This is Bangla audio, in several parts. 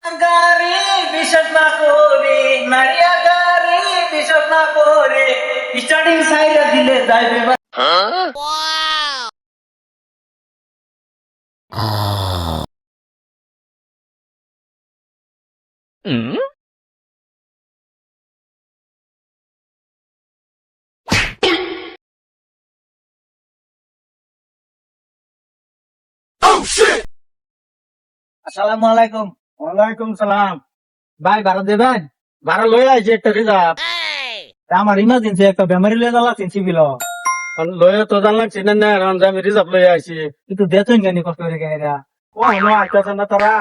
গাড়ি বিশ্বাস না করে নারিয়া গাড়ি বিশ্বাস না করে স্টার্টিং সাইডে দিলে যাইবে আসসালামু আলাইকুম। ওয়ালাইকুম সালাম। ভাই ভাড়া দেবেন? ভাড়া লই আইছি একটা রিজার্ভ। আমার ইমার্জেন্সি একটা বেমারি লয়ে যাওয়া চিনছি বিল লয়ে তো জানলাম চিনেন না, এখন যে আমি রিজার্ভ লই আইছি। কিন্তু দেখুন জানি কষ্ট করে গাইরা ও হলো আইতাছে না তারা।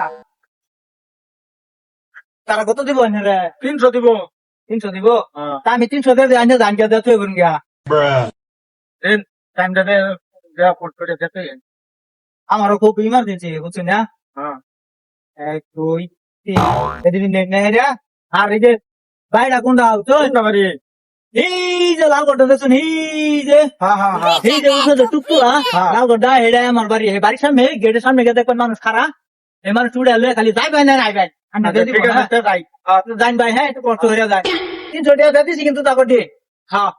তারা কত দিব রে? 300 দিব। 300 দিব? তা আমি 300 দিয়ে আইনে জান গিয়া দেখতে হইব গিয়া। দেন টাইমটা দে, যা ফোট করে দেখতে। আমারও খুব ইমার্জেন্সি বুঝছেন না? হ্যাঁ 1 2 3 এদিন নেই রে। আর এই যে বাইরা কোনটা তো কোনটা বাড়ি? এই যে লাল গড্ডা দেখুন এই যে হ্যাঁ হ্যাঁ হ্যাঁ এই যে উঠে যে টুকটুরা লাল গড্ডা হেডা আমার বাড়ি এই বাড়ির সামনে গেটের সামনে গিয়ে দেখবেন মানুষ খারা এই মানুষ চুড়ে এলে খালি যাই ভাই না আইবেন আমি দিয়ে দিব ঠিক আছে তে যাই। জান ভাই হ্যাঁ একটু কষ্ট হয়ে যায় 300 টাকা দিয়ে দিছি কিন্তু তাকে দিয়ে হ্যাঁ